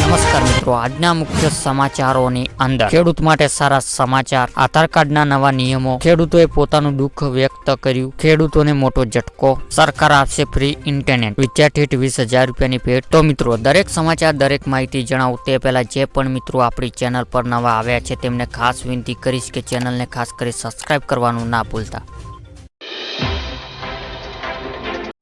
નમસ્કાર મિત્રો, આજના મુખ્ય સમાચારોની અંદર ખેડૂત માટે સારા સમાચાર, આધાર કાર્ડના નવા નિયમો, ખેડૂતોએ પોતાનું દુઃખ વ્યક્ત કર્યું, ખેડૂતોને મોટો ઝટકો, સરકાર આપશે ફ્રી ઇન્ટરનેટ, વિદ્યાર્થી 20,000 રૂપિયાની ભેટ। તો મિત્રો, દરેક સમાચાર દરેક માહિતી જણાવું તે પહેલા જે પણ મિત્રો આપણી ચેનલ પર નવા આવ્યા છે તેમને ખાસ વિનંતી કરીશ કે ચેનલને ખાસ કરી સબસ્ક્રાઇબ કરવાનું ના ભૂલતા।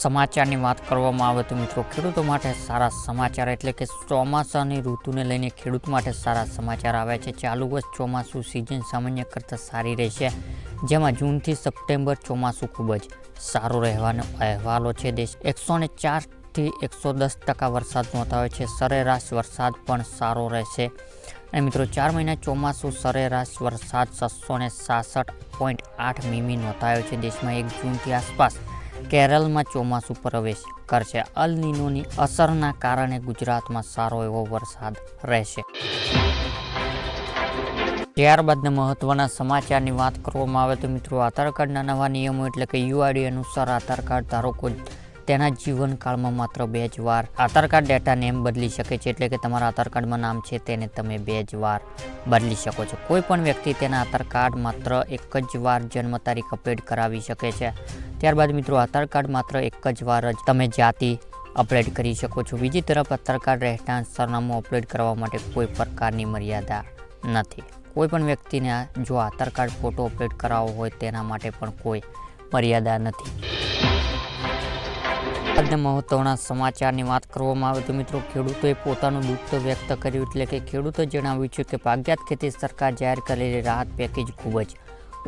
સમાચારની વાત કરવામાં આવે તો મિત્રો, ખેડૂતો માટે સારા સમાચાર એટલે કે ચોમાસાની ઋતુને લઈને ખેડૂત માટે સારા સમાચાર આવ્યા છે। ચાલુ વર્ષ ચોમાસું સિઝન સામાન્ય કરતાં સારી રહેશે, જેમાં જૂનથી સપ્ટેમ્બર ચોમાસું ખૂબ જ સારું રહેવાનો અહેવાલો છે। દેશ 104 થી 110% વરસાદ નોંધાયો છે, સરેરાશ વરસાદ પણ સારો રહેશે। અને મિત્રો, 4 મહિના ચોમાસું સરેરાશ વરસાદ 666.8 મીમી નોંધાયો છે। દેશમાં 1 જૂનથી આસપાસ કેરળમાં ચોમાસું પ્રવેશ કરશે। અલ નીનોની અસરના કારણે ગુજરાતમાં સારો એવો વરસાદ રહેશે। ત્યારબાદના મહત્વના સમાચારની વાત કરવામાં આવે તો મિત્રો, આધાર કાર્ડના નવા નિયમો એટલે કે યુઆઈડી અનુસાર આધાર કાર્ડ ધારકો તેના જીવનકાળમાં માત્ર 2 જ વાર આધાર કાર્ડ ડેટા નેમ બદલી શકે છે, એટલે કે તમારા આધાર કાર્ડમાં નામ છે તેને તમે 2 જ વાર બદલી શકો છો। કોઈ પણ વ્યક્તિ તેના આધાર કાર્ડ માત્ર 1 જ વાર જન્મ તારીખ અપડેટ કરાવી શકે છે। ત્યારબાદ મિત્રો, આધાર કાર્ડ માત્ર 1 જ વાર જ તમે જાતિ અપડેટ કરી શકો છો। બીજી તરફ આધાર કાર્ડ રહેઠાણ સરનામું અપડેટ કરવા માટે કોઈ પ્રકારની મર્યાદા નથી। કોઈ પણ વ્યક્તિને જો આધાર કાર્ડ ફોટો અપડેટ કરાવવો હોય તેના માટે પણ કોઈ મર્યાદા નથી। આજના મહત્વના સમાચારની વાત કરવામાં આવે તો મિત્રો, ખેડૂતોએ પોતાનું દુઃખ વ્યક્ત કર્યું, એટલે કે ખેડૂતોએ જણાવ્યું છે કે બાગાયત ખેતી સરકાર જાહેર કરેલી રાહત પેકેજ ખૂબ જ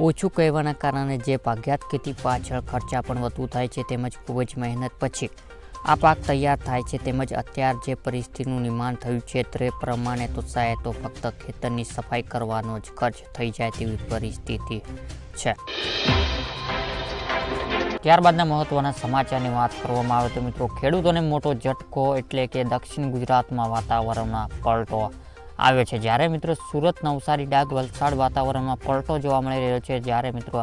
ઓછું કહેવાના કારણે જે બાગાયત ખેતી પાછળ ખર્ચા પણ વધુ થાય છે, તેમજ ખૂબ જ મહેનત પછી આ પાક તૈયાર થાય છે, તેમજ અત્યારે જે પરિસ્થિતિનું નિર્માણ થયું છે તે પ્રમાણે તો શાયદ તો ફક્ત ખેતરની સફાઈ કરવાનો જ ખર્ચ થઈ જાય તેવી પરિસ્થિતિ છે। ત્યારબાદના મહત્વના સમાચારની વાત કરવામાં આવે તો મિત્રો, ખેડૂતોને મોટો ઝટકો એટલે કે દક્ષિણ ગુજરાતમાં વાતાવરણમાં પલટો આવ્યો છે। જ્યારે મિત્રો સુરત, નવસારી, ડાંગ, વલસાડ વાતાવરણમાં પલટો જોવા મળી રહ્યો છે। જ્યારે મિત્રો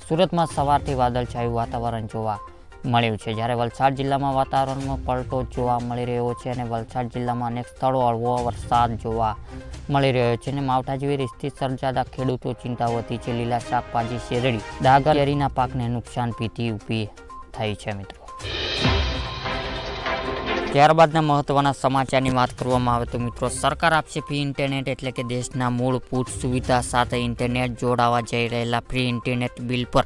સુરતમાં સવારથી વાદળછાયું વાતાવરણ જોવા મળ્યું છે, જ્યારે વલસાડ જિલ્લામાં વાતાવરણમાં પલટો જોવા મળી રહ્યો છે અને વલસાડ જિલ્લામાં અનેક સ્થળો હળવો વરસાદ જોવા મળી રહ્યો છે અને માવઠા જેવી સ્થિતિ સર્જાતા ખેડૂતો ચિંતા વધી છે। લીલા શાકભાજી, શેરડી, ડાંગર, કેરીના પાકને નુકસાન ભીતિ ઊભી થઈ છે મિત્રો। ત્યારબાદના મહત્વના સમાચારની વાત કરવામાં આવે તો મિત્રો, સરકાર આપશે ફ્રી ઇન્ટરનેટ એટલે કે દેશના મૂળભૂત સુવિધા સાથે ઇન્ટરનેટ જોડાવા જઈ રહેલા ફ્રી ઇન્ટરનેટ બિલ પર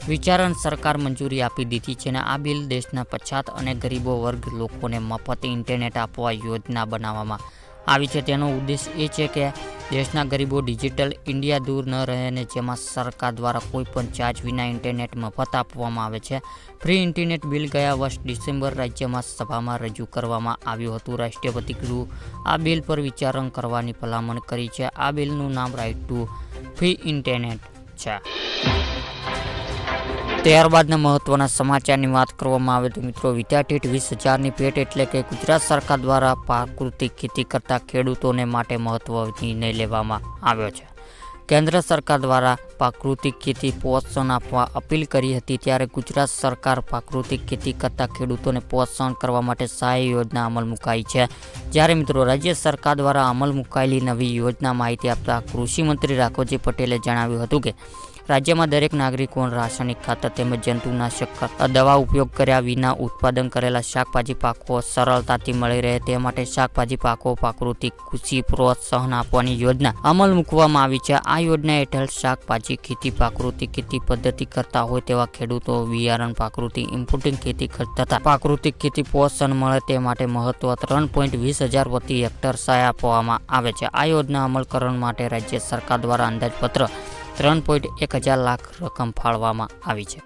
વિચારણ સરકાર મંજૂરી આપી દીધી છે અને આ બિલ દેશના પછાત અને ગરીબો વર્ગ લોકોને મફત ઇન્ટરનેટ આપવા યોજના બનાવવામાં આવી છે। તેનો ઉદ્દેશ એ છે કે દેશના ગરીબો ડિજિટલ ઇન્ડિયા દૂર ન રહે અને જેમાં સરકાર દ્વારા કોઈ પણ ચાર્જ વિના ઇન્ટરનેટ મફત આપવામાં આવે છે। ફ્રી ઇન્ટરનેટ બિલ ગયા વર્ષ ડિસેમ્બર રાજ્યમાં સભામાં રજૂ કરવામાં આવ્યું હતું। રાષ્ટ્રપતિ ગૃહ આ બિલ પર વિચારણ કરવાની ભલામણ કરી છે। આ બિલનું નામ રાઇટ ટુ ફ્રી ઇન્ટરનેટ છે। ત્યારબાદના મહત્વના સમાચારની વાત કરવામાં આવે તો મિત્રો, વિદ્યાર્થી 20,000ની ભેટ એટલે કે ગુજરાત સરકાર દ્વારા પ્રાકૃતિક ખેતી કરતા ખેડૂતોને માટે મહત્વનો નિર્ણય લેવામાં આવ્યો છે। કેન્દ્ર સરકાર દ્વારા પ્રાકૃતિક ખેતી પ્રોત્સાહન આપવા અપીલ કરી હતી, ત્યારે ગુજરાત સરકાર પ્રાકૃતિક ખેતી કરતા ખેડૂતોને પ્રોત્સાહન કરવા માટે સહાય યોજના અમલ મુકાઈ છે। જ્યારે મિત્રો રાજ્ય સરકાર દ્વારા અમલ મુકાયેલી નવી યોજના માહિતી આપતા કૃષિ મંત્રી રાઘવજી પટેલે જણાવ્યું હતું કે રાજ્યમાં દરેક નાગરિકોને રાસાયણિક ખાતર તેમજ જંતુનાશક દવા ઉપયોગ કર્યા વિના ઉત્પાદન કરેલા શાકભાજી પાકો સરળતાથી મળી રહે તે માટે શાકભાજી પાકો પ્રાકૃતિક કૃષિ પ્રોત્સાહન આપવાની યોજના અમલ મૂકવામાં આવી છે। આ યોજના હેઠળ શાકભાજી ખેતી પ્રાકૃતિક ખેતી પદ્ધતિ કરતા હોય તેવા ખેડૂતો બિયારણ પ્રાકૃતિક ઇનપુટિંગ ખેતી તથા પ્રાકૃતિક ખેતી પ્રોત્સાહન મળે તે માટે મહત્વ 3,20,000 પ્રતિ હેક્ટર સહાય આપવામાં આવે છે। આ યોજના અમલકરણ માટે રાજ્ય સરકાર દ્વારા અંદાજપત્ર 3,100 લાખ રકમ ફાળવવામાં આવી છે।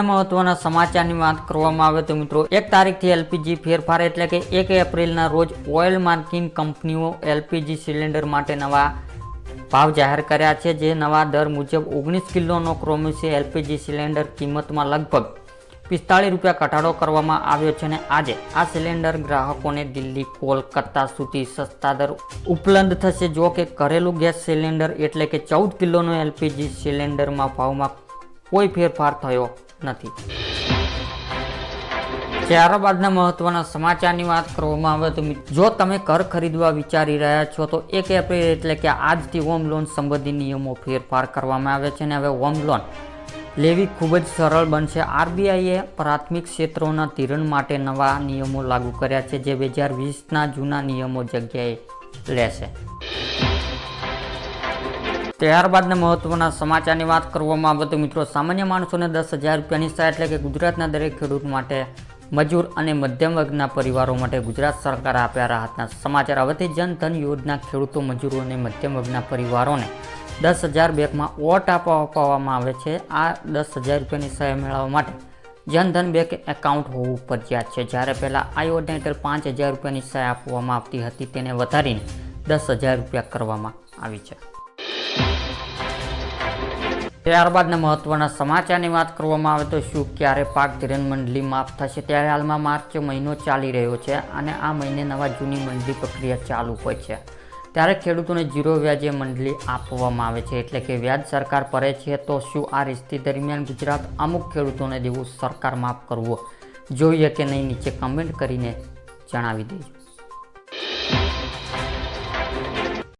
મહત્વના સમાચારની વાત કરવામાં આવે તો મિત્રો, 1 તારીખથી એલપીજી ફેરફાર એટલે કે 1 એપ્રિલના રોજ ઓઇલ માર્કેટિંગ કંપનીઓ એલપીજી સિલિન્ડર માટે નવા ભાવ જાહેર કર્યા છે। જે નવા દર મુજબ 19 કિલોનો ક્રોમિસી એલપીજી સિલિન્ડર કિંમતમાં લગભગ 45 રૂપિયા ઘટાડો કરવામાં આવ્યો છે અને આજે આ સિલિન્ડર ગ્રાહકોને દિલ્હી, કોલકાતા સુધી સસ્તા દર ઉપલબ્ધ થશે। જો કે ઘરેલું ગેસ સિલિન્ડર એટલે કે 14 કિલોનો એલપીજી સિલિન્ડરમાં ભાવમાં કોઈ ફેરફાર થયો નથી। ત્યારબાદના મહત્વના સમાચારની વાત કરવામાં આવે તો જો તમે ઘર ખરીદવા વિચારી રહ્યા છો તો 1 એપ્રિલ એટલે કે આજથી હોમ લોન સંબંધી નિયમો ફેરફાર કરવામાં આવે છે અને હવે હોમ લોન લેવી ખૂબ જ સરળ બનશે. આરબીઆઈએ પ્રાથમિક ક્ષેત્રોના ધિરાણ માટે નવા નિયમો લાગુ કર્યા છે જે 2020ના જૂના નિયમો જગ્યાએ લેશે. ત્યારબાદના મહત્વના સમાચારની વાત કરવામાં આવે તો મિત્રો સામાન્ય માણસોને 10,000 રૂપિયાની સહાય એટલે કે ગુજરાતના દરેક ખેડૂત માટે, મજૂર અને મધ્યમ વર્ગના પરિવારો માટે ગુજરાત સરકાર આપ્યા રાહતના સમાચાર. હવેથી જનધન યોજના ખેડૂતો, મજૂરો અને મધ્યમ વર્ગના પરિવારોને 10,000 બેંકમાં વોટ આપવામાં આવે છે. આ 10,000 રૂપિયાની સહાય મેળવવા માટે જનધન બેંક એકાઉન્ટ હોવું ફરજિયાત છે. જ્યારે પહેલાં આ યોજના હેઠળ 5,000 રૂપિયાની સહાય આપવામાં આવતી હતી તેને વધારીને 10,000 રૂપિયા કરવામાં આવી છે. ત્યારબાદના મહત્વના સમાચારની વાત કરવામાં આવે તો શું ક્યારે પાક ધિરાણ મંડળી માફ થશે? ત્યારે હાલમાં માર્ચ મહિનો ચાલી રહ્યો છે અને આ મહિને નવા જૂની મંડળી પ્રક્રિયા ચાલુ હોય છે. ત્યારે ખેડૂતોને 0 વ્યાજે મંડળી આપવામાં આવે છે એટલે કે વ્યાજ સરકાર ભરે છે. તો શું આ સ્થિતિ દરમિયાન ગુજરાત અમુક ખેડૂતોને દેવું સરકાર માફ કરવું જોઈએ કે નહીં? નીચે કમેન્ટ કરીને જણાવી દેજો.